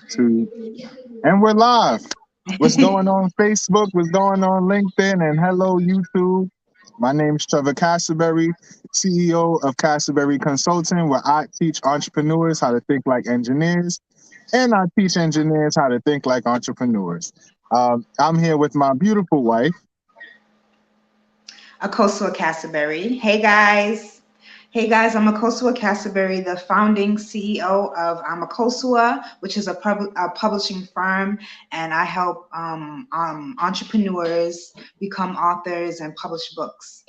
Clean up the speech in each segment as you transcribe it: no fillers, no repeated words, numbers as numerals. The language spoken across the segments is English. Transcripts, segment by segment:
Two, and we're live. What's going on Facebook? What's going on LinkedIn? And hello YouTube. My name is Trevor Castleberry, CEO of Castleberry Consulting, where I teach entrepreneurs how to think like engineers, and I teach engineers how to think like entrepreneurs. I'm here with my beautiful wife. Akosua Castleberry. Hey guys. Hey guys, I'm Akosua Castleberry, the founding CEO of Akosua, which is a publishing firm, and I help entrepreneurs become authors and publish books.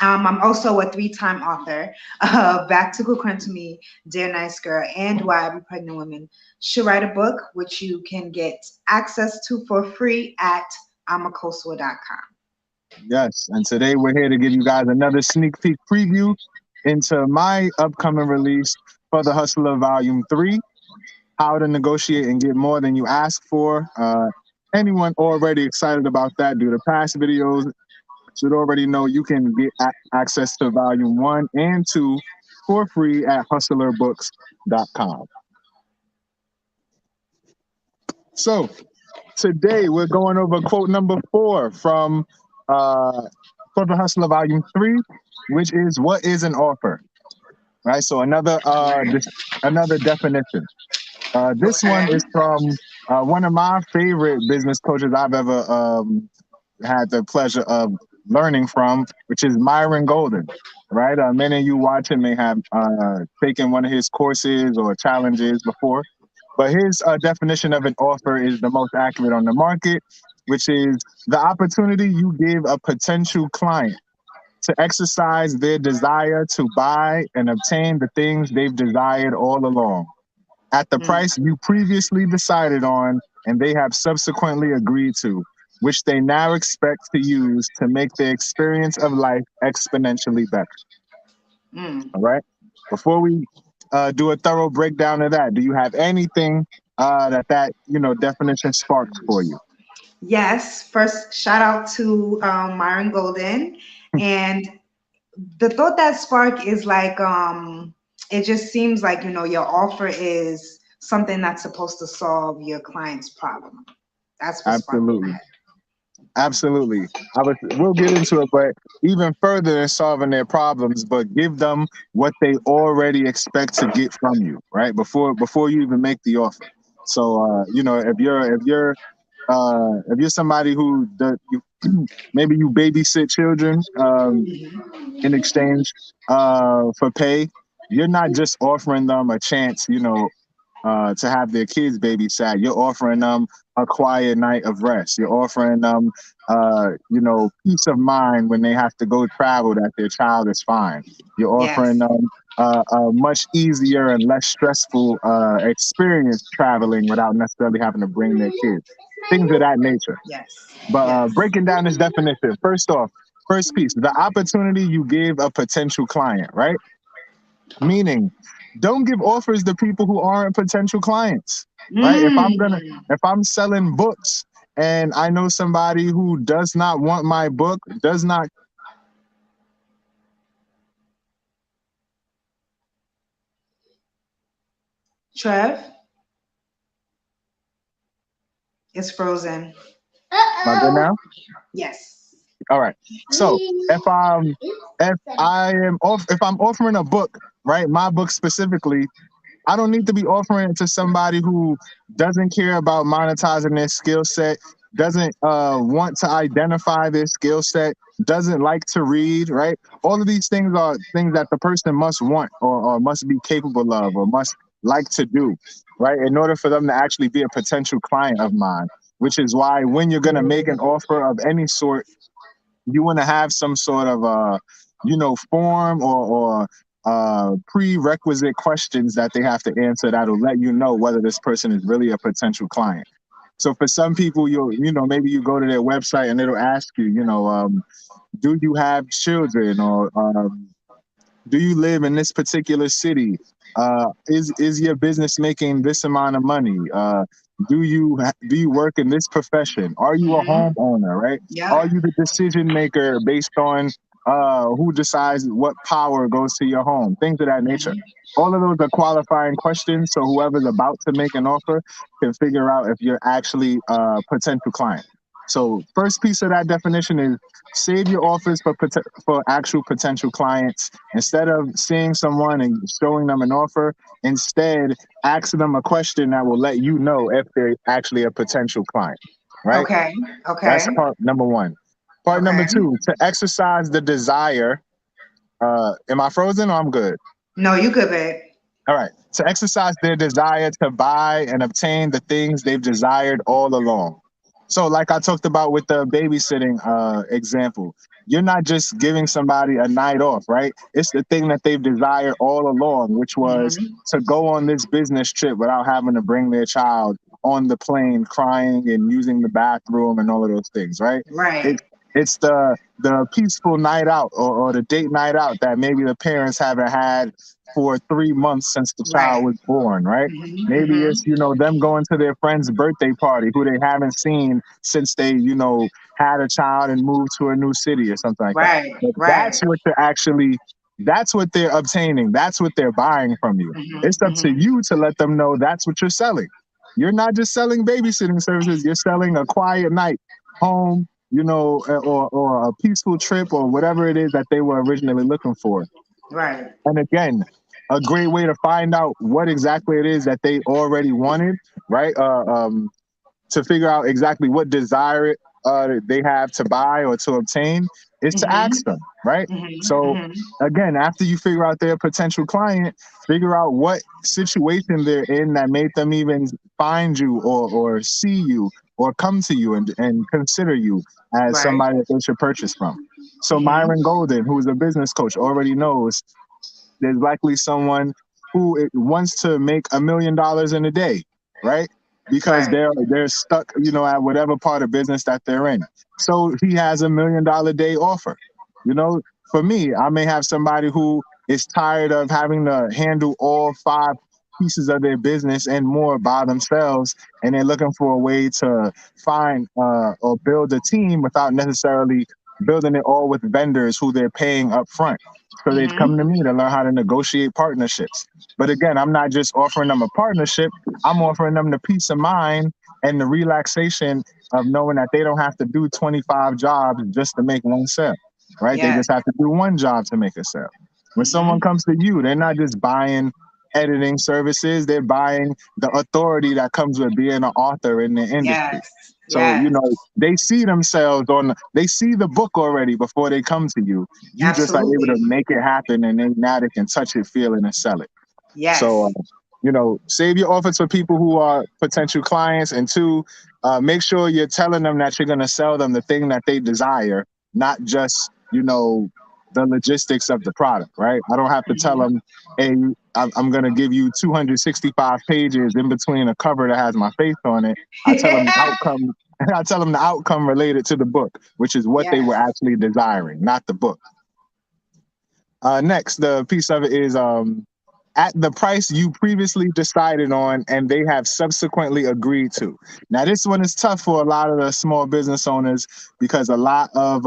I'm also a three-time author of Back to Cook to Me, Dear Nice Girl, and Why Every Pregnant Woman Should Write a Book, which you can get access to for free at amakosua.com. Yes, and today we're here to give you guys another sneak peek preview into my upcoming release for the Hustler Volume 3, How to Negotiate and Get More Than You Ask For. Anyone already excited about that due to past videos should already know you can get access to Volume 1 and 2 for free at hustlerbooks.com. So today we're going over quote number 4 from for the Hustler Volume 3, which is what is an offer? Right. So another definition. This one is from one of my favorite business coaches I've ever had the pleasure of learning from, which is Myron Golden. Right. Many of you watching may have taken one of his courses or challenges before. But his definition of an offer is the most accurate on the market, which is the opportunity you give a potential client to exercise their desire to buy and obtain the things they've desired all along at the price you previously decided on and they have subsequently agreed to, which they now expect to use to make their experience of life exponentially better. All right. Before we do a thorough breakdown of that, do you have anything that definition sparks for you? Yes. First, shout out to Myron Golden. And the thought that spark is like, it just seems like, your offer is something that's supposed to solve your client's problem. That's what Absolutely. Absolutely. We'll get into it, but even further in solving their problems, but give them what they already expect to get from you, right? Before you even make the offer. So if you're somebody who maybe you babysit children in exchange for pay, you're not just offering them a chance, to have their kids babysat. You're offering them a quiet night of rest. You're offering them, peace of mind when they have to go travel that their child is fine. You're offering them a much easier and less stressful experience traveling without necessarily having to bring their kids. Things of that nature. But breaking down this definition, first off, first piece, the opportunity you give a potential client, right? Meaning, don't give offers to people who aren't potential clients, right? If I'm selling books and I know somebody who does not want my book, does not. Trev, it's frozen. Am I good now? Yes. All right. So if I'm offering a book, right, my book specifically, I don't need to be offering it to somebody who doesn't care about monetizing their skill set, doesn't want to identify their skill set, doesn't like to read, right? All of these things are things that the person must want or must be capable of or must like to do, right? In order for them to actually be a potential client of mine, which is why when you're going to make an offer of any sort, you want to have some sort of form or prerequisite questions that they have to answer that'll let you know whether this person is really a potential client. So for some people, maybe you go to their website and it'll ask you, do you have children or do you live in this particular city? Is your business making this amount of money? Do you work in this profession? Are you a homeowner, right? Yeah. Are you the decision maker based on who decides what power goes to your home, things of that nature. All of those are qualifying questions, so whoever's about to make an offer can figure out if you're actually a potential client. So first piece of that definition is save your offers for actual potential clients. Instead of seeing someone and showing them an offer, instead ask them a question that will let you know if they're actually a potential client, right? Okay. That's Okay. part number one. Part number Okay. two, to exercise the desire. Am I frozen or I'm good? No, you good, babe. All right. To exercise their desire to buy and obtain the things they've desired all along. So, like I talked about with the babysitting example, you're not just giving somebody a night off, right? It's the thing that they've desired all along, which was Hmm. to go on this business trip without having to bring their child on the plane crying and using the bathroom and all of those things, right? Right. It's it's the peaceful night out, or the date night out that maybe the parents haven't had for 3 months since the child Right. was born, right? Hmm. Maybe Hmm. it's, them going to their friend's birthday party who they haven't seen since they, had a child and moved to a new city or something like that. Right. But Right. that's what they're obtaining. That's what they're buying from you. Hmm. It's up to Hmm. you to let them know that's what you're selling. You're not just selling babysitting services, you're selling a quiet night home, or a peaceful trip or whatever it is that they were originally looking for. Right. And again, a great way to find out what exactly it is that they already wanted, right? To figure out exactly what desire they have to buy or to obtain is to Hmm. ask them, right? Hmm. So Hmm. again, after you figure out their potential client, figure out what situation they're in that made them even find you or see you or come to you and consider you as Right. somebody that they should purchase from. So Hmm. Myron Golden, who's a business coach, already knows there's likely someone who wants to make $1 million in a day, right? Because Right. they're stuck, at whatever part of business that they're in. So he has $1 million day offer. For me, I may have somebody who is tired of having to handle all five pieces of their business and more by themselves, and they're looking for a way to find or build a team without necessarily building it all with vendors who they're paying up front. So they'd come to Hmm. me to learn how to negotiate partnerships. But again, I'm not just offering them a partnership, I'm offering them the peace of mind and the relaxation of knowing that they don't have to do 25 jobs just to make one sale, right? They Yes. just have to do one job to make a sale. When someone Hmm. comes to you, they're not just buying editing services, they're buying the authority that comes with being an author in the industry. Yes. So, Yes. they see themselves they see the book already before they come to you. You just are able to Absolutely. make it happen, and now they can touch it, feel it, and sell it. Yes. So, save your offers for people who are potential clients. And two, make sure you're telling them that you're going to sell them the thing that they desire, not just, the logistics of the product, right? I don't have to tell Hmm. them, hey, I'm going to give you 265 pages in between a cover that has my face on it. I tell them the outcome. I tell them the outcome related to the book, which is what they Yes. were actually desiring, not the book. Next, the piece of it is at the price you previously decided on and they have subsequently agreed to. Now, this one is tough for a lot of the small business owners because a lot of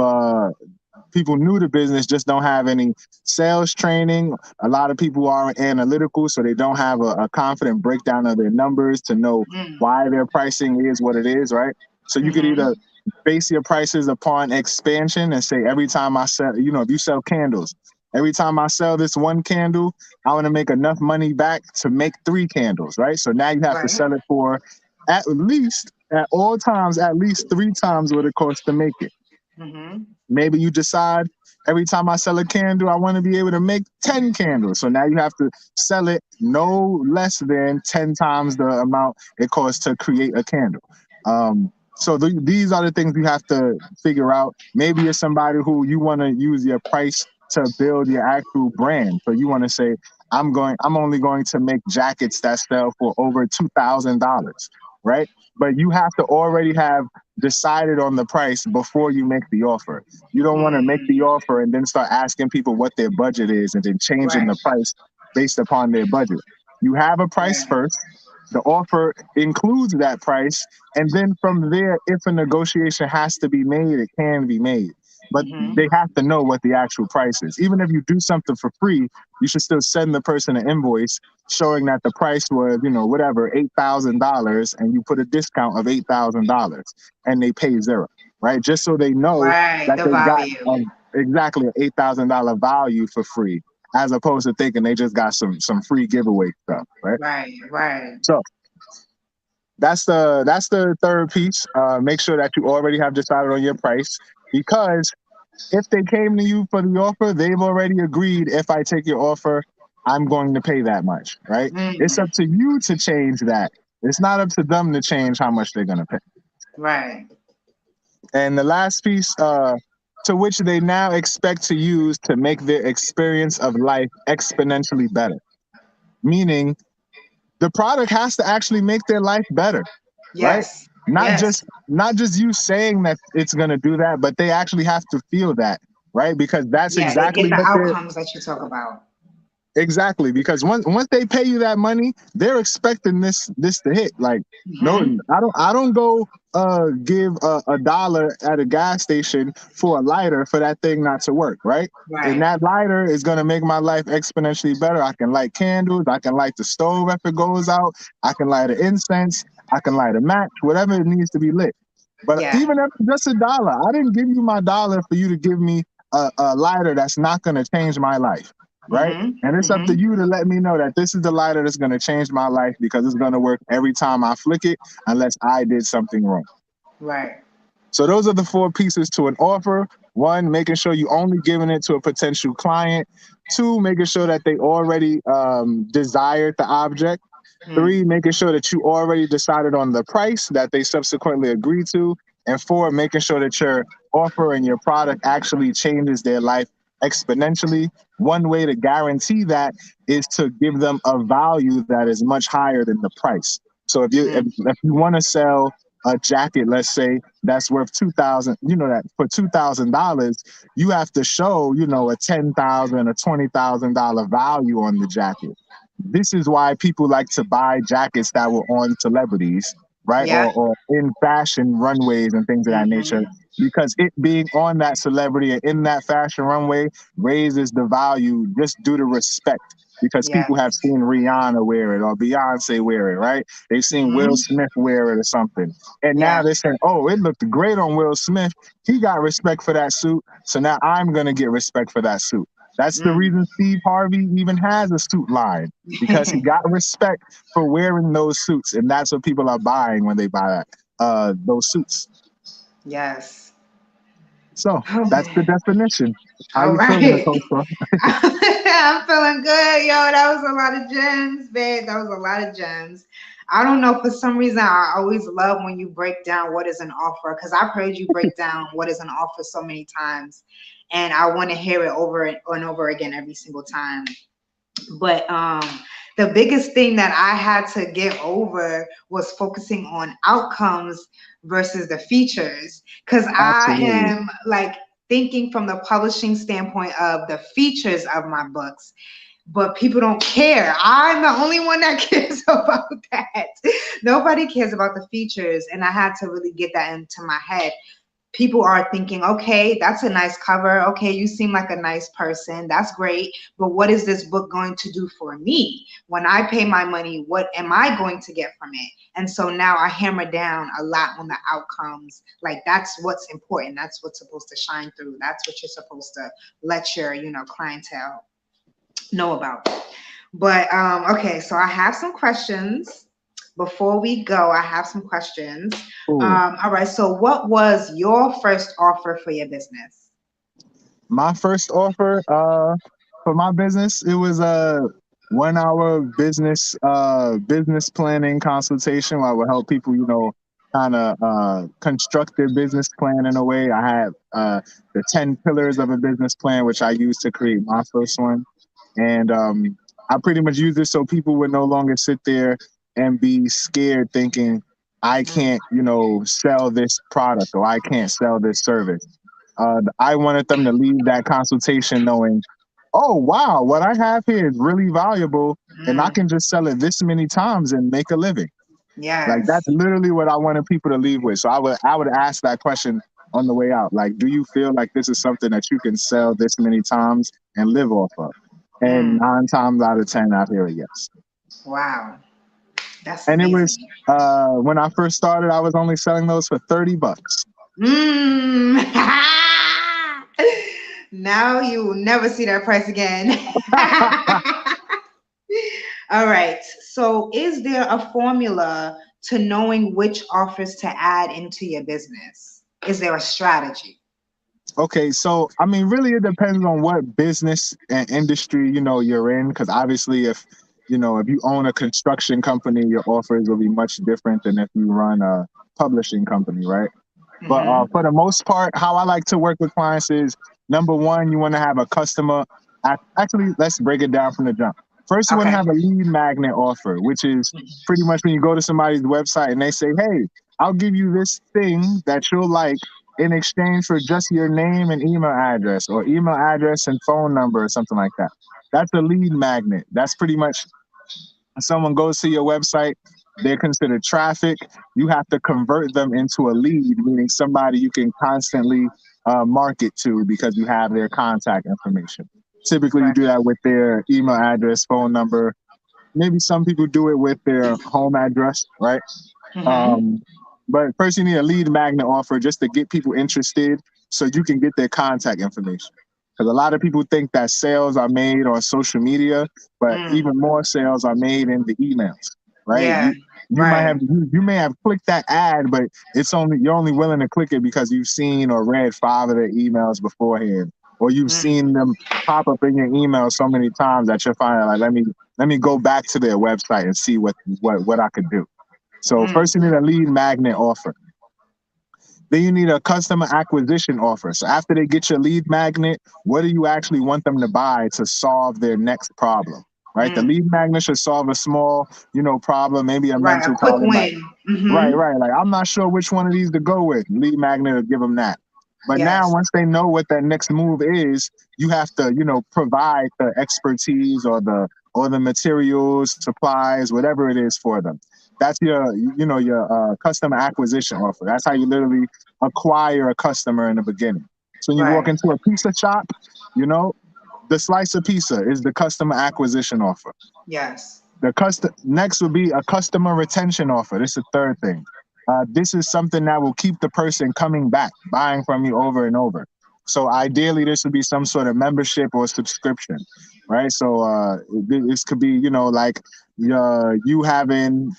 people new to business just don't have any sales training. A lot of people aren't analytical, so they don't have a confident breakdown of their numbers to know Mm. why their pricing is what it is, right? So you could either Hmm. base your prices upon expansion and say every time I sell, if you sell candles, every time I sell this one candle, I want to make enough money back to make three candles, right? So now you have to Right. sell it for at all times, at least three times what it costs to make it. Hmm. Maybe you decide every time I sell a candle, I want to be able to make 10 candles. So now you have to sell it no less than 10 times the amount it costs to create a candle. So these are the things you have to figure out. Maybe you're somebody who you want to use your price to build your actual brand. So you want to say, I'm only going to make jackets that sell for over $2,000, right? But you have to already have decided on the price before you make the offer. You don't want to make the Mm. offer and then start asking people what their budget is and then changing Right. the price based upon their budget. You have a price Right. first. The offer includes that price. And then from there, if a negotiation has to be made, it can be made. but Mhm. they have to know what the actual price is. Even if you do something for free, you should still send the person an invoice showing that the price was, whatever, $8,000, and you put a discount of $8,000, and they pay zero, right? Just so they know Right. that The they got value. exactly an $8,000 value for free, as opposed to thinking they just got some free giveaway stuff, right? Right. Right. So that's the third piece. Make sure that you already have decided on your price, because if they came to you for the offer, they've already agreed, if I take your offer, I'm going to pay that much, right? It's Mm. up to you to change that. It's not up to them to change how much they're going to pay. Right. And the last piece, to which they now expect to use to make their experience of life exponentially better. Meaning, the product has to actually make their life better, right? Yes. Not Yes. just not just you saying that it's going to do that, but they actually have to feel that, right? Because that's Yeah, they exactly get the what they're outcomes that you talk about. exactly, because once they pay you that money, they're expecting this to hit. Like, no, Hmm. I don't go give a dollar at a gas station for a lighter for that thing not to work, right? And Right. that lighter is gonna make my life exponentially better. I can light candles, I can light the stove if it goes out, I can light an incense, I can light a match, whatever it needs to be lit. But Yeah. even if it's just a dollar, I didn't give you my dollar for you to give me a lighter that's not gonna change my life, right? Hmm. And it's up Hmm. to you to let me know that this is the lighter that's going to change my life, because it's going to work every time I flick it, unless I did something wrong. Right. So those are the four pieces to an offer. One, making sure you only giving it to a potential client. Two, making sure that they already desired the object. Mm. Three, making sure that you already decided on the price that they subsequently agreed to. And four, making sure that your offer and your product actually changes their life exponentially. One way to guarantee that is to give them a value that is much higher than the price. So if you if, Mm. if you want to sell a jacket, let's say, that's worth 2,000, that for $2,000, you have to show, a $10,000 or $20,000 value on the jacket. This is why people like to buy jackets that were on celebrities, right? Yeah. Or in fashion runways and things of that nature, Hmm. because it being on that celebrity and in that fashion runway raises the value just due to respect. Because people have Yes. seen Rihanna wear it or Beyonce wear it, right? They've seen Will Hmm. Smith wear it or something. And now Yeah. they're saying, oh, it looked great on Will Smith. He got respect for that suit. So now I'm going to get respect for that suit. That's the Mm. reason Steve Harvey even has a suit line, because he got respect for wearing those suits, and that's what people are buying when they buy those suits. Yes. So that's the Okay. definition. How All you feeling, right. Nicole? I'm feeling good, yo. That was a lot of gems, babe. That was a lot of gems. I don't know. For some reason, I always love when you break down what is an offer, because I've heard you break down what is an offer so many times, and I want to hear it over and over again every single time. But the biggest thing that I had to get over was focusing on outcomes versus the features, because I Absolutely. am like thinking from the publishing standpoint of the features of my books, but people don't care. I'm the only one that cares about that. Nobody cares about the features, and I had to really get that into my head. People are thinking, okay, that's a nice cover. Okay, you seem like a nice person. That's great. But what is this book going to do for me? When I pay my money, what am I going to get from it? And so now I hammer down a lot on the outcomes. Like, that's what's important. That's what's supposed to shine through. That's what you're supposed to let your, clientele know about. But okay, so I have some questions. Before we go, I have some questions. Cool. All right, so what was your first offer for your business? My first offer for my business, it was a 1 hour business planning consultation where I would help people, kind of construct their business plan in a way. I had the 10 pillars of a business plan, which I used to create my first one. And I pretty much use it so people would no longer sit there and be scared thinking, I Mm. can't, sell this product, or I can't sell this service. I wanted them to leave that consultation knowing, oh, wow, what I have here is really valuable, and I Mm. can just sell it this many times and make a living. Like, that's Yes. literally what I wanted people to leave with. So I would ask that question, on the way out? Like, do you feel like this is something that you can sell this many times and live off of? And Mm. 9 times out of 10, I hear a yes. Wow. That's And it was amazing. when I first started, I was only selling those for $30. Mm. Now you will never see that price again. All right. So, is there a formula to knowing which offers to add into your business? Is there a strategy? Okay, so I mean, really, it depends on what business and industry you're in. Because obviously, if you own a construction company, your offers will be much different than if you run a publishing company, right? But Mm-hmm. for the most part, how I like to work with clients is number one, you want to have a customer. Actually, let's break it down from the jump. First, you want to Okay. have a lead magnet offer, which is pretty much when you go to somebody's website and they say, "Hey, I'll give you this thing that you'll like in exchange for just your name and email address, or email address and phone number, or something like that." That's a lead magnet. That's pretty much someone goes to your website, they're considered traffic. You have to convert them into a lead, meaning somebody you can constantly market to because you have their contact information. Typically, you Right. do that with their email address, phone number. Maybe some people do it with their home address, right? Mm-hmm. Um, but first, you need a lead magnet offer just to get people interested so you can get their contact information. Because a lot of people think that sales are made on social media, but Mm. even more sales are made in the emails, right? Yeah. You might Right. have you may have clicked that ad, but you're only willing to click it because you've seen or read 5 of their emails beforehand, or you've Mm. seen them pop up in your email so many times that you're finding like, let me go back to their website and see what I could do. So Mm. first you need a lead magnet offer. Then you need a customer acquisition offer. So after they get your lead magnet, what do you actually want them to buy to solve their next problem? Right? The Mm. lead magnet should solve a small, problem, maybe a Right. A mental quick problem. Like, win. right, Mm-hmm. right. Like, I'm not sure which one of these to go with. Lead magnet will give them that. But now, Yes. once they know what that next move is, you have to, provide the expertise or the materials, supplies, whatever it is for them. That's your customer acquisition offer. That's how you literally acquire a customer in the beginning. So when you walk Right. into a pizza shop, you know, the slice of pizza is the customer acquisition offer. Yes. The next would be a customer retention offer. This is the third thing. This is something that will keep the person coming back, buying from you over and over. So ideally, this would be some sort of membership or subscription, right? So this could be, like you having,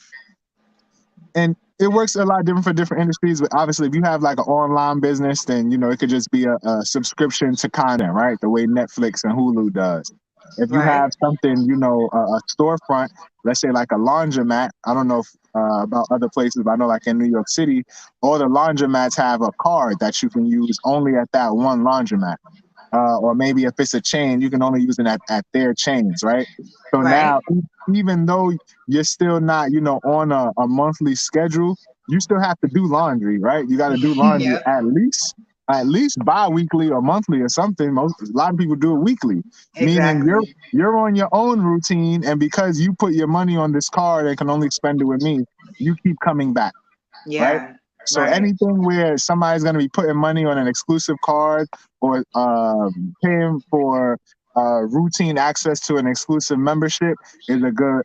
and it works a lot different for different industries. But obviously, if you have like an online business, then it could just be a subscription to content, right? The way Netflix and Hulu does. If you Right. have something, a storefront, let's say like a laundromat. I don't know if, about other places, but I know like in New York City, all the laundromats have a card that you can use only at that one laundromat. Or maybe if it's a chain, you can only use it at their chains, right? So Right. now, even though you're still not, on a monthly schedule, you still have to do laundry, right? You got to do laundry Yep. at least bi-weekly or monthly or something. A lot of people do it weekly, meaning you're Exactly. you're on your own routine, and because you put your money on this card and can only spend it with me, you keep coming back, right? Yeah. So Right. anything where somebody's going to be putting money on an exclusive card or paying for routine access to an exclusive membership is a good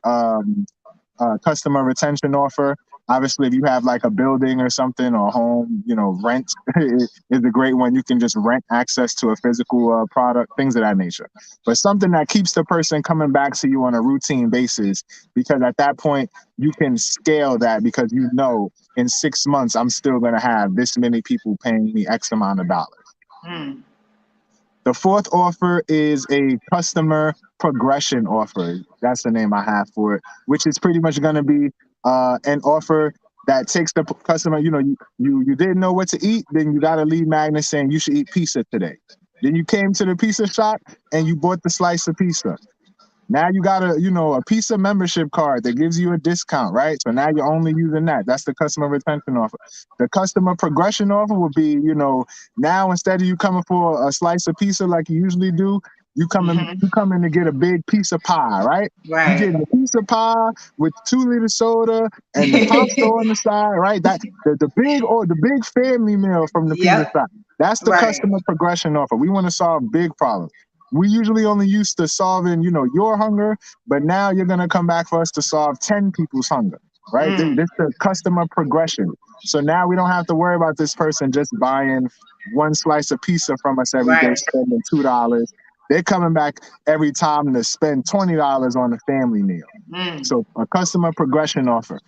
customer retention offer. Obviously, if you have like a building or something or a home, rent is a great one. You can just rent access to a physical product, things of that nature. But something that keeps the person coming back to you on a routine basis, because at that point, you can scale that because in 6 months, I'm still going to have this many people paying me X amount of dollars. Mm. The fourth offer is a customer progression offer. That's the name I have for it, which is pretty much going to be an offer that takes the customer. You didn't know what to eat, then you got a lead magnet saying you should eat pizza today. Then you came to the pizza shop and you bought the slice of pizza. Now you got a pizza membership card that gives you a discount, right? So now you're only using that. That's the customer retention offer. The customer progression offer would be, now instead of you coming for a slice of pizza like you usually do, Mhm. You coming to get a big piece of pie, right? You Right. getting a piece of pie with 2 liter soda and the pasta on the side, right? That the big family meal from the pizza Yep. shop. That's the Right. customer progression offer. We want to solve big problems. We usually only used to solving, your hunger, but now you're gonna come back for us to solve 10 people's hunger, right? Mm. This the customer progression. So now we don't have to worry about this person just buying one slice of pizza from us every day, Right. spending $2. They're coming back every time to spend $20 on a family meal. Mm. So a customer progression offer.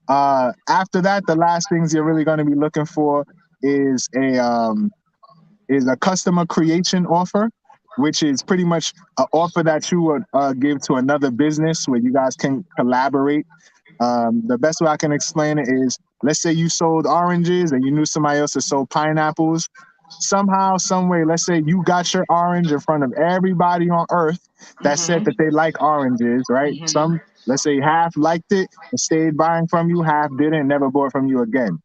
After that, the last things you're really going to be looking for is a customer creation offer, which is pretty much an offer that you would give to another business where you guys can collaborate. The best way I can explain it is, let's say you sold oranges and you knew somebody else that sold pineapples. Somehow, some way, let's say you got your orange in front of everybody on earth that said Mhm. that they like oranges, right? Mhm. Some, let's say half liked it and stayed buying from you, half didn't and never bought from you again.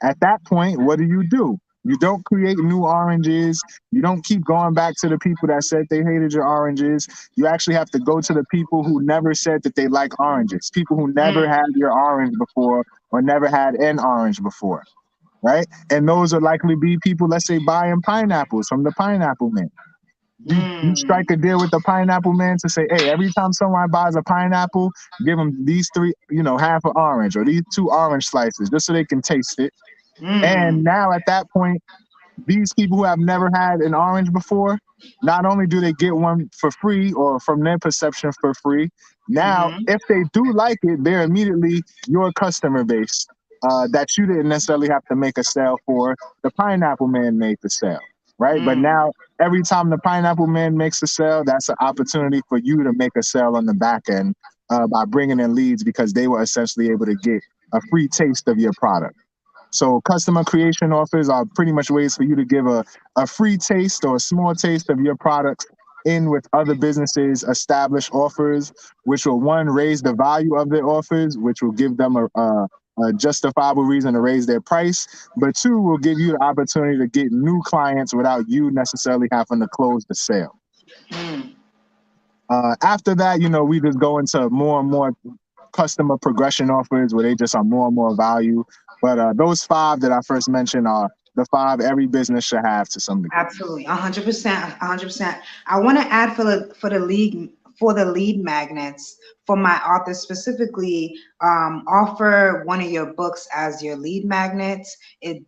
At that point, what do? You don't create new oranges. You don't keep going back to the people that said they hated your oranges. You actually have to go to the people who never said that they like oranges, people who never Mm. had your orange before or never had an orange before, right? And those would likely be people, let's say, buying pineapples from the pineapple man. You Mm. strike a deal with the pineapple man to say, hey, every time someone buys a pineapple, give them these three, half an orange or these 2 orange slices just so they can taste it. And Mm. now at that point, these people who have never had an orange before, not only do they get one for free or from their perception for free, now Mhm. if they do like it, they're immediately your customer base that you didn't necessarily have to make a sale for. The pineapple man made the sale, right? But Mm. now every time the pineapple man makes a sale, that's an opportunity for you to make a sale on the back end by bringing in leads because they were essentially able to get a free taste of your product. So customer creation offers are pretty much ways for you to give a free taste or a small taste of your products in with other businesses, establish offers, which will one, raise the value of their offers, which will give them a justifiable reason to raise their price, but two, will give you the opportunity to get new clients without you necessarily having to close the sale. Mm. After that, we just go into more and more customer progression offers where they just are more and more value. But those five that I first mentioned are the five every business should have to some degree. Absolutely, 100%, 100%. I want to add for the lead magnets for my authors specifically. Offer one of your books as your lead magnets. It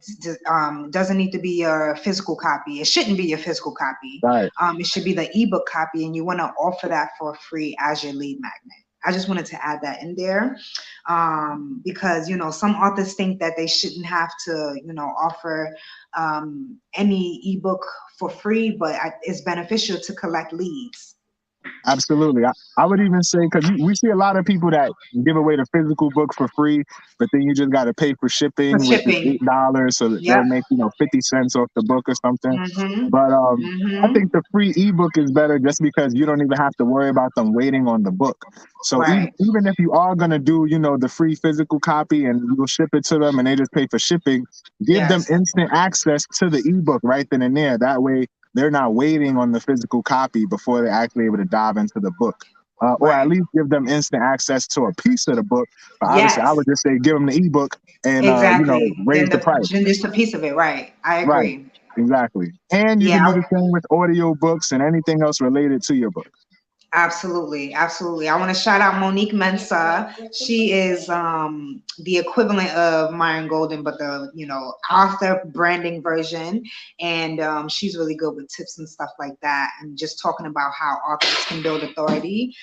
doesn't need to be your physical copy. It shouldn't be your physical copy. Right. It should be the ebook copy, and you want to offer that for free as your lead magnet. I just wanted to add that in there because some authors think that they shouldn't have to offer any ebook for free, but it's beneficial to collect leads. Absolutely. I would even say, because we see a lot of people that give away the physical book for free, but then you just got to pay for For shipping, which is shipping. $8, so that they'll Yep. make 50 cents off the book or something. Mhm. But I Mhm. think the free ebook is better just because you don't even have to worry about them waiting on the book. So Right. even if you are gonna do the free physical copy and you'll ship it to them and they just pay for shipping, give them Yes. instant access to the ebook right then and there. That way they're not waiting on the physical copy before they're actually able to dive into the book. Or at Right. least give them instant access to a piece of the book. But obviously, I Yes. would just say give them the ebook and Exactly. raise the price. Then just a piece of it. Right. I Right, agree. exactly. And you can Yeah. do the same with audio books and anything else related to your book. Absolutely, absolutely. I want to shout out Monique Mensa. She is the equivalent of Myron Golden, but the author branding version, and she's really good with tips and stuff like that, and just talking about how authors can build authority,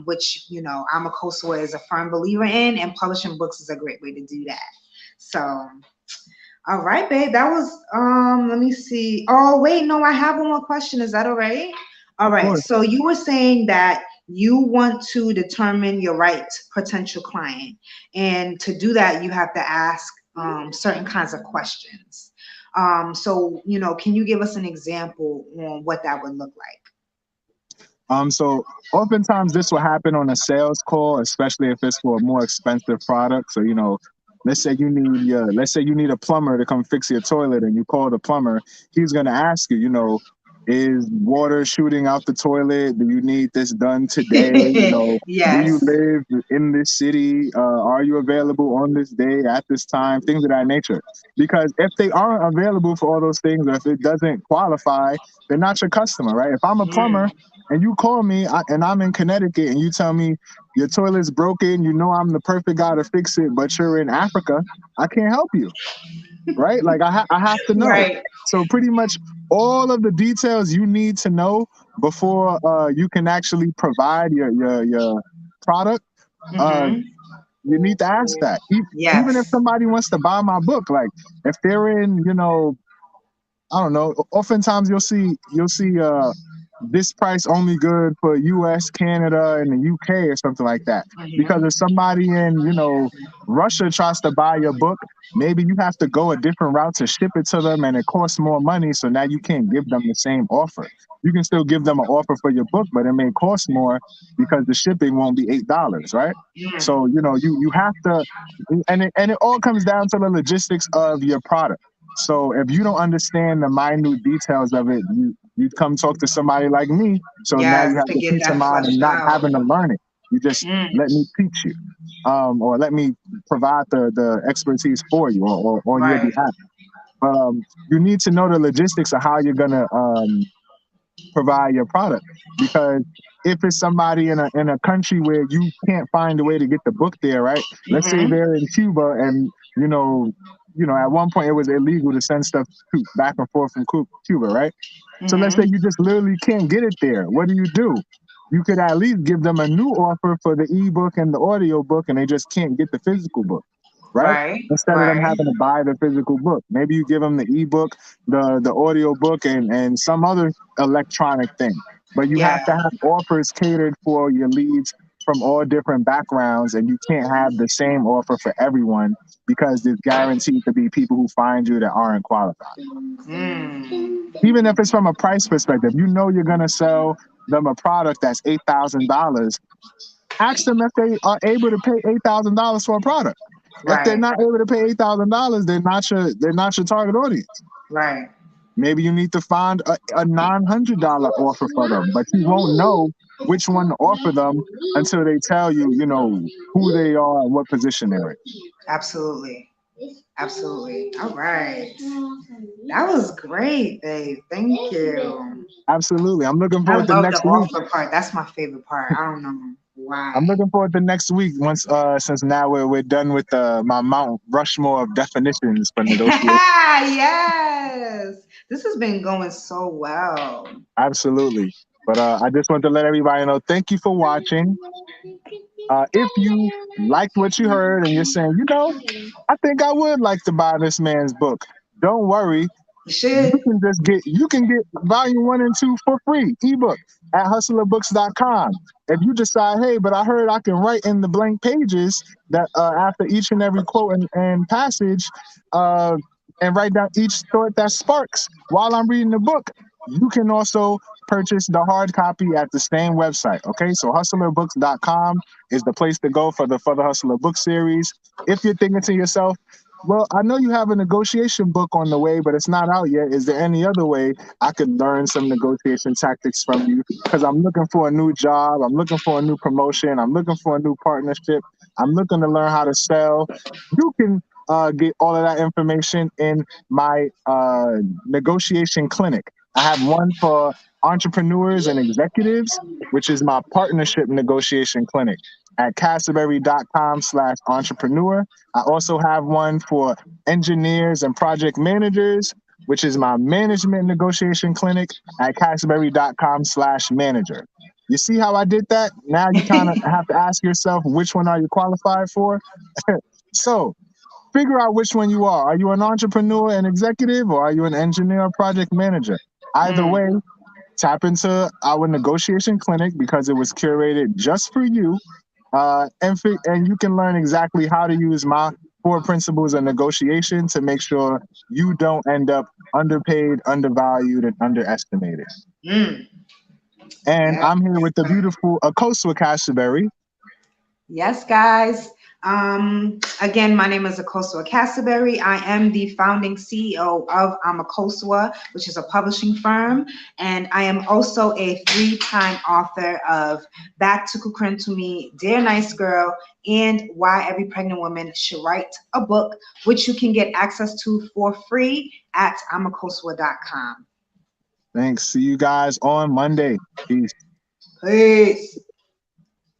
which I'm a co is a firm believer in, and publishing books is a great way to do that. So. All right, babe. That was let me see. Oh, wait, no, I have one more question. Is that all right? All Of right. course. So you were saying that you want to determine your right potential client. And to do that, you have to ask certain kinds of questions. So, can you give us an example on what that would look like? So oftentimes this will happen on a sales call, especially if it's for a more expensive product. So, let's say you need a plumber to come fix your toilet and you call the plumber, he's gonna ask you, Is water shooting out the toilet? Do you need this done today? Do you Yes. live in this city? Are you available on this day at this time? Things of that nature. Because if they aren't available for all those things, or if it doesn't qualify, they're not your customer, right? If I'm a plumber Mm, and you call me and I'm in Connecticut and you tell me your toilet's broken, you know I'm the perfect guy to fix it, but you're in Africa, I can't help you, right? Like I have to know. right. So pretty much all of the details you need to know before you can actually provide your product. Uh, Hmm. you need to ask that. Even if Yes. somebody wants to buy my book, like if they're in, I don't know. Oftentimes you'll see this price only good for US, Canada, and the UK or something like that. Because Hmm. if somebody in, Russia tries to buy your book, maybe you have to go a different route to ship it to them and it costs more money. So now you can't give them the same offer. You can still give them an offer for your book, but it may cost more because the shipping won't be $8, right? Mm, So, you have to, and it all comes down to the logistics of your product. So if you don't understand the minute details of it, you come talk to somebody like me. So now yes, you have to the get peace of that mind of fleshed not out. having to learn it. You just Mm, let me teach you, or let me provide the expertise for you, or on your right. behalf. But you need to know the logistics of how you're gonna provide your product, because if it's somebody in a country where you can't find a way to get the book there, right? Let's say Hmm. they're in Cuba, and at one point it was illegal to send stuff back and forth from Cuba, right? So let's say Hmm. you just literally can't get it there. What do? You could at least give them a new offer for the ebook and the audio book, and they just can't get the physical book, right? Right. Instead of them Right. having to buy the physical book, maybe you give them the ebook, the audio book, and some other electronic thing. But you Yeah. have to have offers catered for your leads from all different backgrounds, and you can't have the same offer for everyone because there's guaranteed to be people who find you that aren't qualified. Mm. Even if it's from a price perspective, you're going to sell them a product that's $8,000. Ask them if they are able to pay $8,000 for a product. If they're Right. not able to pay $8,000, they're not your target audience. Right. Maybe you need to find a $900 offer for them, but you won't know which one to offer them until they tell you, who they are and what position they're in. Absolutely. Absolutely. All right. That was great, babe. Thank you. Absolutely. I'm looking I forward to love the next week. offer part. That's my favorite part. I don't know why. I'm looking forward to next week once since now we're done with my Mount Rushmore of definitions for negotiation. Yes. This has been going so well. Absolutely. But I just want to let everybody know, thank you for watching. If you liked what you heard and you're saying, I think I would like to buy this man's book, don't worry. You You should. can get volume 1 and 2 for free, ebook at hustlerbooks.com. If you decide, hey, but I heard I can write in the blank pages that after each and every quote and passage, uh, and write down each thought that sparks while I'm reading the book, you can also purchase the hard copy at the same website. Okay, so hustlerbooks.com is the place to go for the Hustler book series. If you're thinking to yourself, well, I know you have a negotiation book on the way, but it's not out yet. Is there any other way I could learn some negotiation tactics from you? Because I'm looking for a new job. I'm looking for a new promotion. I'm looking for a new partnership. I'm looking to learn how to sell. You can get all of that information in my negotiation clinic. I have one for entrepreneurs and executives, which is my partnership negotiation clinic at castleberry.com/entrepreneur. I also have one for engineers and project managers, which is my management negotiation clinic at castleberry.com/manager. You see how I did that? Now you kind of have to ask yourself, which one are you qualified for? So figure out which one you are. Are you an entrepreneur and executive, or are you an engineer or project manager? Either Mm, way, tap into our negotiation clinic because it was curated just for you, and you can learn exactly how to use my 4 principles of negotiation to make sure you don't end up underpaid, undervalued, and underestimated. mm. And Yep. I'm here with the beautiful Akosua Cashberry. Yes, guys. Again, my name is Akosua Castleberry. I am the founding CEO of Akosua, which is a publishing firm, and I am also a three-time author of Back to Kukren to Me, Dear Nice Girl, and Why Every Pregnant Woman Should Write a Book, which you can get access to for free at amakosua.com. Thanks. See you guys on Monday. Peace. Peace.